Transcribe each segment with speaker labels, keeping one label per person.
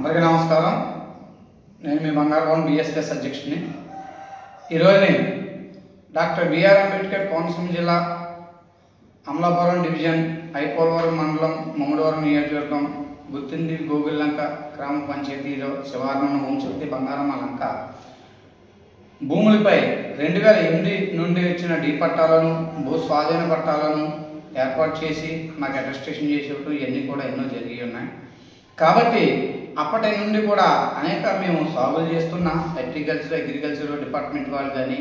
Speaker 1: అందరికీ నమస్కారం. నేను మీ బంగారభవన్ బిఎస్ఎస్ అధ్యక్షుడిని. ఈరోజు డాక్టర్ బిఆర్ అంబేద్కర్ కోనసీమ జిల్లా అమలాపురం డివిజన్ ఐపోలవరం మండలం మమ్మడివరం నియోజకవర్గం గుర్తింది గోగుల్లంక గ్రామ పంచాయతీలో శివారణం హోంశక్తి బంగారమ్మ లంక భూములపై 2008 నుండి వచ్చిన డీ పట్టాలను భూ స్వాధీన పట్టాలను ఏర్పాటు చేసి నాకు అటెస్టేషన్ చేసేటప్పుడు ఇవన్నీ కూడా ఎన్నో జరిగి ఉన్నాయి. కాబట్టి అప్పటి నుండి కూడా అనేక మేము సాగులు చేస్తున్న అగ్రికల్చర్ డిపార్ట్మెంట్ వాళ్ళు కానీ,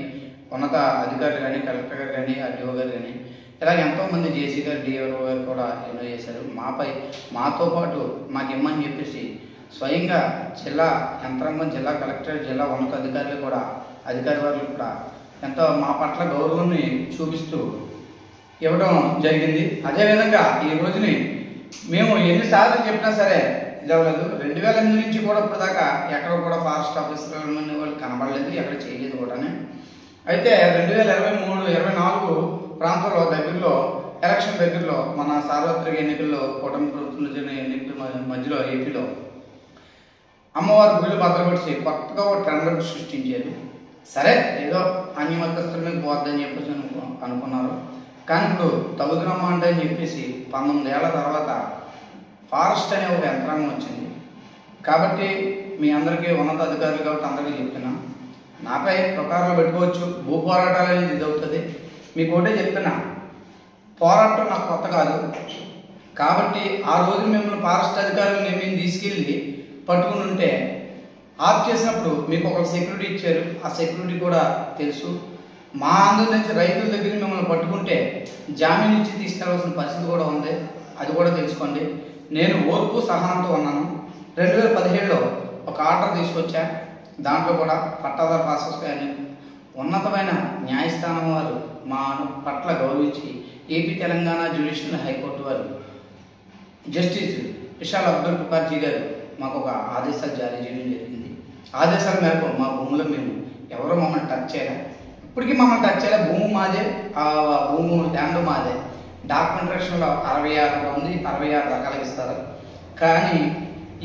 Speaker 1: ఉన్నత అధికారులు కానీ, కలెక్టర్ గారు కానీ, ఆర్డీఓ గారు కానీ, ఇలాగ ఎంతోమంది జేసీ గారు, డిఆర్ఓ గారు కూడా ఎన్నో చేశారు. మాతో పాటు మాకు ఇమ్మని చెప్పేసి స్వయంగా జిల్లా యంత్రాంగం, జిల్లా కలెక్టర్, జిల్లా ఉన్నత అధికారులు కూడా, అధికారి వాళ్ళు కూడా ఎంతో మా పట్ల గౌరవాన్ని చూపిస్తూ ఇవ్వడం జరిగింది. అదేవిధంగా ఈ రోజుని మేము ఎన్నిసార్లు చెప్పినా సరే ఇదవ్వలేదు. 2008 నుంచి కూడా ఇప్పుడు దాకా ఎక్కడ కూడా ఫారెస్ట్ ఆఫీసర్లు వాళ్ళు కనబడలేదు, ఎక్కడ చేయలేదు కూడా. అయితే 2023-24 ప్రాంతంలో దగ్గరలో ఎలక్షన్ దగ్గరలో మన సార్వత్రిక ఎన్నికల్లో కూటమి ప్రభుత్వం జరిగిన ఎన్నికల మధ్యలో ఏపీలో అమ్మవారి గుళ్ళు భద్రపరిచి కొత్తగా ఒక ట్రెండర్ సృష్టించారు. సరే ఏదో అన్యమతస్తుల మీద పోద్దని చెప్పేసి అనుకున్నారు. కానీ ఇప్పుడు తగుదనమ్మ అంటే అని చెప్పేసి 19 ఏళ్ల తర్వాత ఫారెస్ట్ అనే ఒక యంత్రాంగం వచ్చింది. కాబట్టి మీ అందరికీ ఉన్నత అధికారులు కాబట్టి అందరికీ చెప్తున్నా, నాపై ప్రకారాలు పెట్టుకోవచ్చు. భూ పోరాటాలు అనేది ఇది అవుతుంది. మీకు ఒకటే చెప్తున్నా, పోరాటం నాకు కొత్త కాదు. కాబట్టి ఆ రోజు మిమ్మల్ని ఫారెస్ట్ అధికారులు మేము తీసుకెళ్ళి పట్టుకుని ఉంటే ఆఫ్ చేసినప్పుడు మీకు ఒక సెక్యూరిటీ ఇచ్చారు. ఆ సెక్యూరిటీ కూడా తెలుసు. మా ఆంధ్ర నుంచి రైతుల దగ్గర మిమ్మల్ని పట్టుకుంటే జామీన్ ఇచ్చి తీసుకెళ్లాల్సిన పరిస్థితి కూడా ఉంది. అది కూడా తెలుసుకోండి. నేను ఓర్పు సహనంతో ఉన్నాను. 2017లో ఒక ఆర్డర్ తీసుకొచ్చా. దాంట్లో కూడా పట్టాదారు ప్రాసెస్ కానీ ఉన్నతమైన న్యాయస్థానం వారు మా పట్ల గౌరవించి ఏపీ తెలంగాణ జ్యుడిషియల్ హైకోర్టు వారు జస్టిస్ విశాల్ అబ్దుల్ ముఖర్జీ గారు మాకు ఒక ఆదేశాలు జారీ చేయడం జరిగింది. ఆదేశాల మేరకు మా భూములు మేము ఎవరో మమ్మల్ని టచ్ చేయాలి. ఇప్పటికీ మమ్మల్ని టచ్ చేయాలి. భూమి మాదే, ఆ భూమి ల్యాండ్ మాదే. డాక్యుమెంటేషన్లో 66 రకాలు ఇస్తారు. కానీ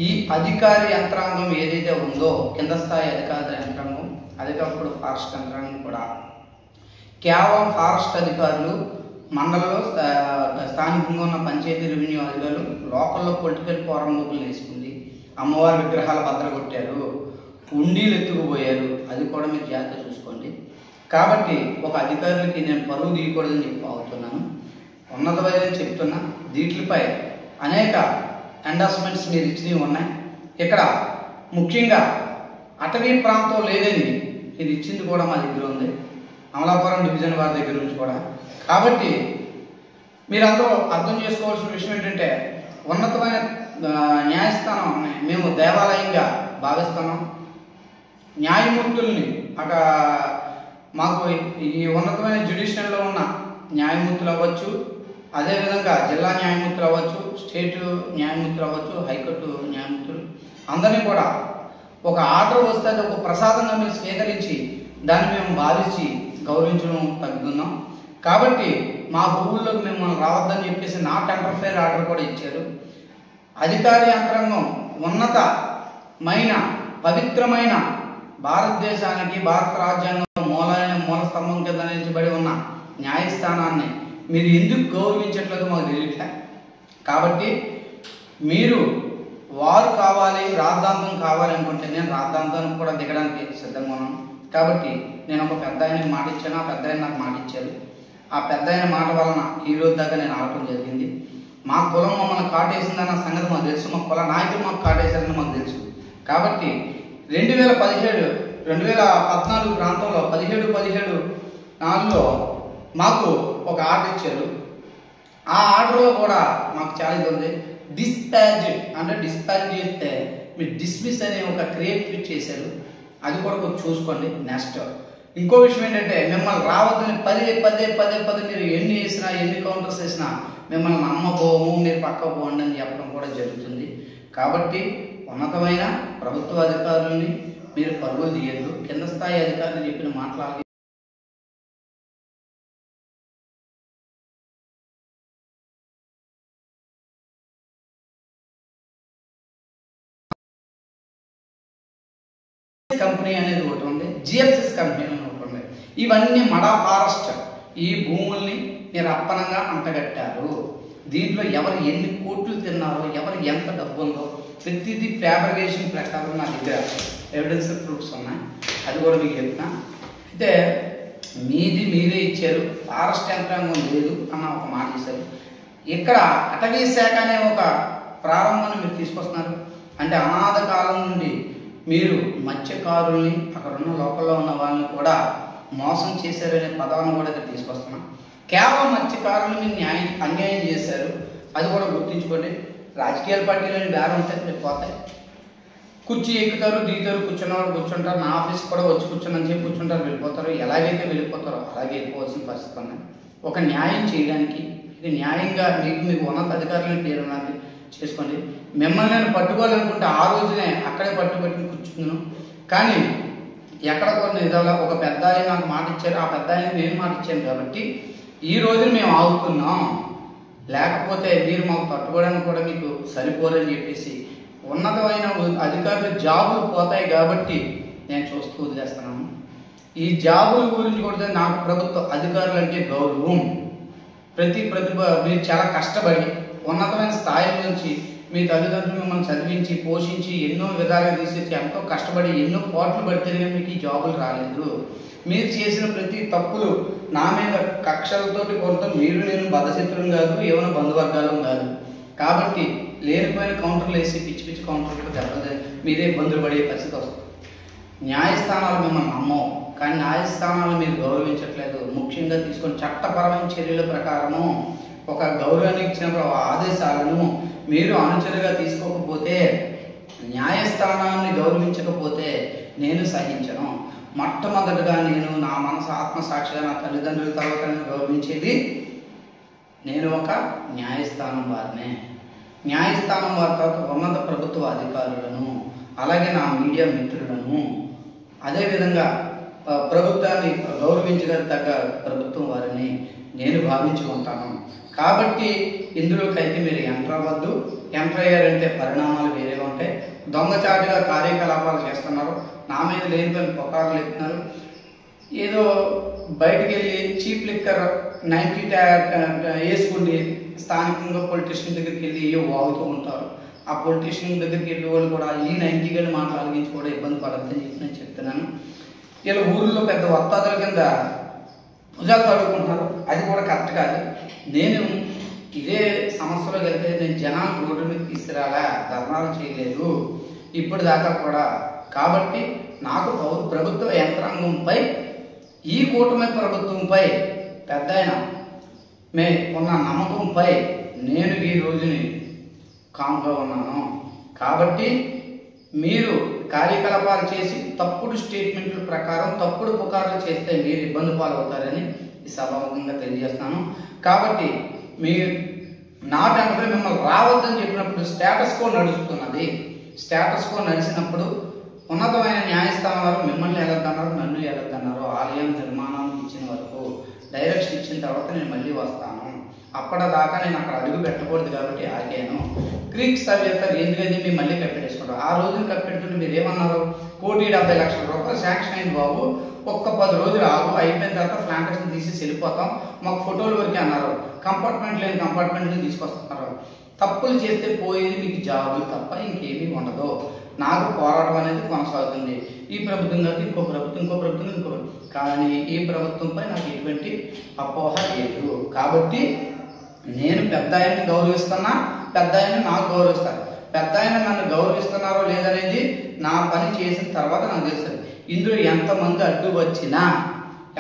Speaker 1: ఈ అధికారి యంత్రాంగం ఏదైతే ఉందో, కింద స్థాయి అధికారి యంత్రాంగం, అధికారులు ఫారెస్ట్ యంత్రాంగం కూడా కేవలం ఫారెస్ట్ అధికారులు, మండలంలో స్థానికంగా ఉన్న పంచాయతీ రెవెన్యూ అధికారులు లోకల్లో పొలిటికల్ పోరాటం వేసుకుంది. అమ్మవారి విగ్రహాలు బద్దలు ఉండీలు ఎత్తుకుపోయారు. అది కూడా మీరు జాగ్రత్త చూసుకోండి. కాబట్టి ఒక అధికారులకి నేను పరువు తీయకూడదని చెప్పి అవుతున్నాను. ఉన్నతమైన చెప్తున్నా. వీటిపై అనేక ఎండార్స్మెంట్స్ మీరు ఇచ్చినవి ఉన్నాయి. ఇక్కడ ముఖ్యంగా అటవీ ప్రాంతం లేదని ఇది ఇచ్చింది కూడా మా దగ్గర ఉంది, అమలాపురం డివిజన్ వారి దగ్గర నుంచి కూడా. కాబట్టి మీరందరూ అర్థం చేసుకోవాల్సిన విషయం ఏంటంటే, ఉన్నతమైన న్యాయస్థానం మేము దేవాలయంగా భావిస్తున్నాం. న్యాయమూర్తుల్ని అక్కడ మాకు ఈ ఉన్నతమైన జ్యుడిషియల్లో ఉన్న న్యాయమూర్తులు అవ్వచ్చు, అదేవిధంగా జిల్లా న్యాయమూర్తులు అవ్వచ్చు, స్టేటు న్యాయమూర్తులు అవ్వచ్చు, హైకోర్టు న్యాయమూర్తులు అందరినీ కూడా ఒక ఆర్డర్ వస్తే అది ఒక ప్రసాదంగా మేము స్వీకరించి దాన్ని మేము భావించి గౌరవించడం తగ్గుతున్నాం. కాబట్టి మా భూముల్లోకి మిమ్మల్ని రావద్దని చెప్పేసి నాట్ ఇంటర్ఫేర్ ఆర్డర్ కూడా ఇచ్చారు. అధికారి యంత్రాంగం ఉన్నతమైన పవిత్రమైన భారతదేశానికి, భారత రాజ్యాంగం మూల స్తంభం కింద నిలిచబడి ఉన్న న్యాయస్థానాన్ని మీరు ఎందుకు గౌరవించట్లేదు మాకు తెలియట్లే. కాబట్టి మీరు వారు కావాలి, రాద్ధాంతం కావాలి అనుకుంటే నేను రాద్ధాంతానికి కూడా దిగడానికి సిద్ధంగా ఉన్నాను. కాబట్టి నేను ఒక పెద్ద ఆయనకి మాట ఇచ్చాను. ఆ పెద్ద ఆయన నాకు మాట ఇచ్చారు. ఆ పెద్ద ఆయన మాట వలన ఈ రోజు దాకా నేను ఆడటం జరిగింది. మా కులం మమ్మల్ని కాటేసిందన్న సంగతి మాకు తెలుసు. మా కుల నాయకులు మాకు కాటేశారని మాకు తెలుసు. కాబట్టి 2014 ప్రాంతంలో 17-4లో మాకు ఒక ఆర్డర్ ఇచ్చారు. ఆ ఆర్డర్లో కూడా మాకు చాలా ఇది ఉంది. డిస్పాచ్ చేస్తే మీరు డిస్మిస్ అనే ఒక క్రియేట్ చేశారు. అది కూడా కొంచెం చూసుకోండి. నెక్స్ట్ ఇంకో విషయం ఏంటంటే, మిమ్మల్ని రావద్దని పదే మీరు ఎన్ని వేసినా, ఎన్ని కౌంటర్స్ వేసినా మిమ్మల్ని నమ్మబోము, మీరు పక్క పోండి అని చెప్పడం కూడా జరుగుతుంది. కాబట్టి ఉన్నతమైన ప్రభుత్వ అధికారులని మీరు పరుగులు తీయద్దు. కింద స్థాయి అధికారులు చెప్పిన మాట్లాడాలి. కంపెనీ అనేది ఒకటి ఉంది, జిఎఫ్సిస్ కంపెనీ అని ఒకటి ఉంది. ఇవన్నీ మడా ఫారెస్ట్ ఈ భూముల్ని నిరప్పనంగా అంటగట్టారు. దీంట్లో ఎవరు ఎన్ని కోట్లు తిన్నారో, ఎవరు ఎంత డబ్బు ఉందో ప్రతిదీ ఫ్యాబ్రికేషన్ ప్రకారం నా దగ్గర ఎవిడెన్స్ ప్రూఫ్స్ ఉన్నాయి. అది కూడా మీకు చెప్తున్నా. అయితే మీది మీరే ఇచ్చారు, ఫారెస్ట్ యంత్రాంగం లేదు అన్న ఒక మాట ఇచ్చారు. ఇక్కడ అటవీ శాఖ అనే ఒక ప్రారంభాన్ని మీరు తీసుకొస్తున్నారు. అంటే అనాథ కాలం నుండి మీరు మత్స్యకారుల్ని, అక్కడ ఉన్న లోకల్లో ఉన్న వాళ్ళని కూడా మోసం చేశారనే పదాలను కూడా ఇక్కడ తీసుకొస్తున్నాం. కేవలం మత్స్యకారులు మీరు అన్యాయం చేశారు, అది కూడా గుర్తుంచుకోండి. రాజకీయ పార్టీలని బేరం ఉంటాయి, మీరు పోతాయి. కుర్చీ ఎక్కుతారు, దిగుతారు, కూర్చున్నవాడు కూర్చుంటారు, నా ఆఫీస్ కూడా వచ్చి కూర్చుని చెప్పి కూర్చుంటారు, వెళ్ళిపోతారు. ఎలాగైతే వెళ్ళిపోతారో అలాగే వెళ్ళిపోవాల్సిన పరిస్థితి ఉన్నాయి. ఒక న్యాయం చేయడానికి ఇది న్యాయంగా మీకు ఉన్నత అధికారులను పేరు ఉన్నది చేసుకోండి. మిమ్మల్ని నేను పట్టుకోవాలనుకుంటే ఆ రోజునే అక్కడే పట్టుబట్టుకుని కూర్చున్నాను. కానీ ఎక్కడ కొన్ని విధాలా ఒక పెద్ద ఆయన నాకు మాట ఇచ్చారు, ఆ పెద్ద ఆయన నేను మాట ఇచ్చాను కాబట్టి ఈ రోజు మేము ఆగుతున్నాం. లేకపోతే మీరు మాకు పట్టుకోవడానికి కూడా మీకు సరిపోరని చెప్పేసి ఉన్నతమైన అధికారులు జాబులు పోతాయి కాబట్టి నేను చూస్తూ వదిలేస్తున్నాను. ఈ జాబుల గురించి కూడా నాకు ప్రభుత్వ అధికారులు అంటే గౌరవం. మీరు చాలా కష్టపడి ఉన్నతమైన స్థాయి నుంచి మీ తల్లిదండ్రులు మిమ్మల్ని చదివించి పోషించి ఎన్నో విధాలుగా తీసేసి ఎంతో కష్టపడి ఎన్నో కోట్లు పడితేనే మీకు ఈ జాబులు రాలేదు. మీరు చేసిన ప్రతి తప్పులు నా మీద కక్షలతోటి కొంత మీరు నేను బద్ధశత్రులు కాదు, ఏమైనా బంధువర్గాలు కాదు. కాబట్టి లేనిపోయిన కౌంటర్లు వేసి పిచ్చి పిచ్చి కౌంటర్లు దెబ్బలు మీరే ఇబ్బందులు పడే పరిస్థితి వస్తుంది. న్యాయస్థానాలు మిమ్మల్ని నమ్మవు, కానీ న్యాయస్థానాలు మీరు గౌరవించట్లేదు. ముఖ్యంగా తీసుకొని చట్టపరమైన చర్యల ప్రకారము ఒక గౌరవాన్ని ఇచ్చిన ఆదేశాలను మీరు అనుచరుగా తీసుకోకపోతే, న్యాయస్థానాన్ని గౌరవించకపోతే నేను సహించను. మొట్టమొదటిగా నేను నా మనసు ఆత్మసాక్షిగా నా తల్లిదండ్రుల తర్వాత గౌరవించేది నేను ఒక న్యాయస్థానం వారినే. న్యాయస్థానం వారి తర్వాత ఉన్నత ప్రభుత్వ అధికారులను, అలాగే నా మీడియా మిత్రులను, అదేవిధంగా ప్రభుత్వాన్ని గౌరవించగలిగ ప్రభుత్వం వారిని నేను భావించుకుంటాను. కాబట్టి ఇందులోకైతే మీరు ఎంటర్ అవ్వద్దు. ఎంటర్ అయ్యారంటే పరిణామాలు వేరేగా ఉంటాయి. దొంగచాటుగా కార్యకలాపాలు చేస్తున్నారు, నా మీద లేనిపోయిన పుకార్లు ఎత్తున్నారు. ఏదో బయటికి వెళ్ళి చీప్ లిక్కర్ 90 వేసుకుని స్థానికంగా పొలిటీషియన్ దగ్గరికి వెళ్ళి ఏవో వాగుతూ ఉంటారు. ఆ పొలిటీషియన్ దగ్గరికి వెళ్ళే వాళ్ళు కూడా ఈ 90 గంటలు మాట్లాడించి కూడా ఇబ్బంది పడద్దని చెప్పి నేను చెప్తున్నాను. ఇలా ఊళ్ళో పెద్ద వత్తాదుల కింద భుజాలు తడుకుంటున్నారు, అది కూడా కరెక్ట్ కాదు. నేను ఇదే సమస్యలో వెళ్తే నేను జనాలు రోడ్డు మీద తీసుకురాలా, ధర్నాలు చేయలేదు ఇప్పుడు దాకా కూడా. కాబట్టి నాకు ప్రభుత్వ యంత్రాంగంపై, ఈ కూటమి ప్రభుత్వంపై పెద్ద ఆయన ఉన్న నమ్మకంపై నేను ఈ రోజుని కామ్గా ఉన్నాను. కాబట్టి మీరు కార్యకలాపాలు చేసి తప్పుడు స్టేట్మెంట్ల ప్రకారం తప్పుడు పుకార్లు చేస్తే మీరు ఇబ్బంది పాలవుతారని ఈ సభాముఖంగా తెలియజేస్తున్నాను. కాబట్టి మీరు నా వెంటనే మిమ్మల్ని రావద్దని చెప్పినప్పుడు స్టేటస్ కో నడుస్తున్నది. స్టేటస్ కో నడిచినప్పుడు ఉన్నతమైన న్యాయస్థానాలు మిమ్మల్ని వెళ్ళొద్దన్నారు, నన్ను వెళ్ళొద్దన్నారు. ఆలయం నిర్మాణానికి ఇచ్చిన వరకు డైరెక్షన్ ఇచ్చిన తర్వాత నేను మళ్ళీ వస్తాను. అప్పటిదాకా నేను అక్కడ అడుగు పెట్టకూడదు కాబట్టి ఆగాను. క్రీక్ సర్వేస్తారు ఎందుకంటే మేము మళ్ళీ కప్పెట్టేసుకుంటాం. ఆ రోజున కప్పెడుతుంటే మీరు ఏమన్నారు, 1,70,00,000 రూపాయలు శాంక్షన్ అయింది బాబు, ఒక్క 10 రోజులు ఆగు, అయిపోయిన తర్వాత ప్లాంటేషన్ తీసేసి వెళ్ళిపోతాం, మాకు ఫోటోలు వరకే అన్నారు. కంపార్ట్మెంట్ లేని కంపార్ట్మెంట్ని తీసుకొస్తున్నారు. తప్పులు చేస్తే పోయేది మీకు జాబులు తప్ప ఇంకేమీ ఉండదు. నాకు పోరాటం అనేది కొనసాగుతుంది. ఈ ప్రభుత్వం కాదు, ఇంకో ప్రభుత్వం. కానీ ఈ ప్రభుత్వంపై నాకు ఎటువంటి అపోహ లేదు. కాబట్టి నేను పెద్ద ఆయన్ని గౌరవిస్తున్నా, పెద్ద ఆయన నాకు గౌరవిస్తారు. పెద్ద ఆయన నన్ను గౌరవిస్తున్నారో లేదనేది నా పని చేసిన తర్వాత నాకు తెలుస్తుంది. ఇందులో ఎంతమంది అడ్డు వచ్చినా,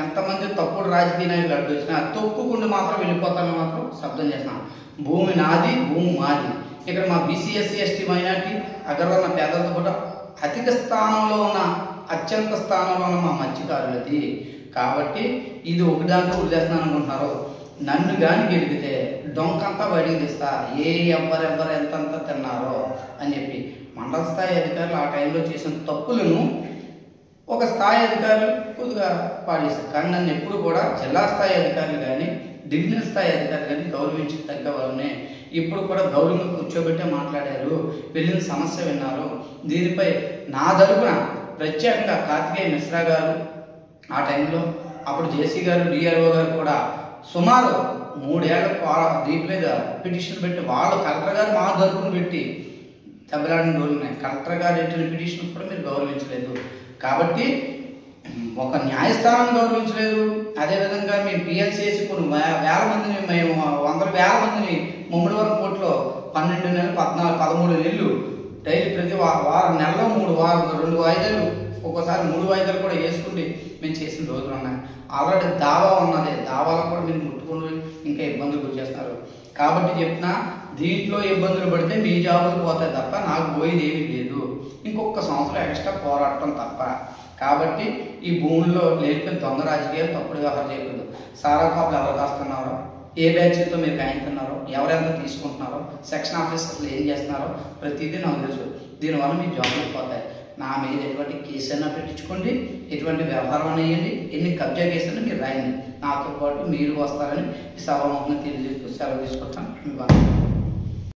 Speaker 1: ఎంతమంది తప్పుడు రాజకీయ నాయకులు అడ్డు వచ్చినా తొక్కుకుండా మాత్రం వెళ్ళిపోతానని మాత్రం శబ్దం చేస్తున్నాను. భూమి నాది, భూమి మాది. ఇక్కడ మా బీసీ ఎస్సీ ఎస్టీ మైనార్టీ అగ్రవర్ణ పేదలతో కూడా అధిక స్థానంలో ఉన్న, అత్యంత స్థానంలో ఉన్న మా మత్స్యకారులది. కాబట్టి ఇది ఒకదాంతో వదిలేస్తున్నాను అనుకుంటున్నారు. నన్ను కానీ గెలిగితే డొంకంతా బయటికి తీస్తా, ఎవరెవరు ఎంతంత తిన్నారో అని చెప్పి. మండల స్థాయి అధికారులు ఆ టైంలో చేసిన తప్పులను ఒక స్థాయి అధికారులు కొద్దిగా పాటిస్తారు. కానీ నన్ను ఎప్పుడు కూడా జిల్లా స్థాయి అధికారులు కానీ డివిజనల్ స్థాయి అధికారులు కానీ గౌరవించి తగ్గ వాళ్ళనే ఇప్పుడు కూడా గౌరవంగా కూర్చోబెట్టే మాట్లాడారు, వెళ్ళిన సమస్య విన్నారు. దీనిపై నా తరపున ప్రత్యేకంగా కార్తికేయ మిశ్రా గారు ఆ టైంలో, అప్పుడు జేసీ గారు, డిఆర్ఓ గారు కూడా సుమారు 3 ఏళ్ల దీని మీద పిటిషన్ పెట్టి వాళ్ళు కలెక్టర్ గారు మా తరపున పెట్టి దెబ్బలాడిన రోజులు ఉన్నాయి. కలెక్టర్ గారు ఇచ్చిన పిటిషన్ కూడా మీరు గౌరవించలేదు. కాబట్టి ఒక న్యాయస్థానం గౌరవించలేదు. అదేవిధంగా మేము పిఎల్సిఎస్ కొన్ని వేల మందిని, మేము 100,000 మందిని ముమ్మడివరం కోర్టులో 12 నెలలు 13 నెలలు డైలీ ప్రతి నెలలో 2 వాయిదాలు, ఒక్కోసారి 3 వాయిదాలు కూడా వేసుకుంటే మేము చేసిన రోజులు ఉన్నాయి. ఆల్రెడీ దావా ఉన్నది, దావాలో కూడా మీరు ముట్టుకుని ఇంకా ఇబ్బందులు గురి చేస్తున్నారు. కాబట్టి చెప్తున్నా, దీంట్లో ఇబ్బందులు పడితే మీ జాబులు పోతాయి తప్ప నాకు పోయేది ఏమీ లేదు. ఇంకొక సంవత్సరం ఎక్స్ట్రా పోరాటం తప్ప. కాబట్టి ఈ భూముల్లో లేకపోయిన దొంగ రాజకీయాలు, తప్పుడు వ్యవహారం చేయకూడదు. సారా కాపులు ఎవరు కాస్తున్నారో, ఏ బ్యాచ్తో మీరు కాయించుతున్నారో, ఎవరెంత తీసుకుంటున్నారో, సెక్షన్ ఆఫీసర్లు ఏం చేస్తున్నారో ప్రతిదీ నాకు తెలుసు. దీనివల్ల మీ జాబులు పోతాయి. నా మీద ఎటువంటి కేసు అయినా పెట్టించుకోండి, ఎటువంటి వ్యవహారం అనేయండి, ఎన్ని కబ్జా కేసులు మీరు రాయండి. నాతో పాటు మీరు వస్తారని ఈ సభాముఖంగా తెలియజేస్తూ సెలవు తీసుకుంటాను. మీ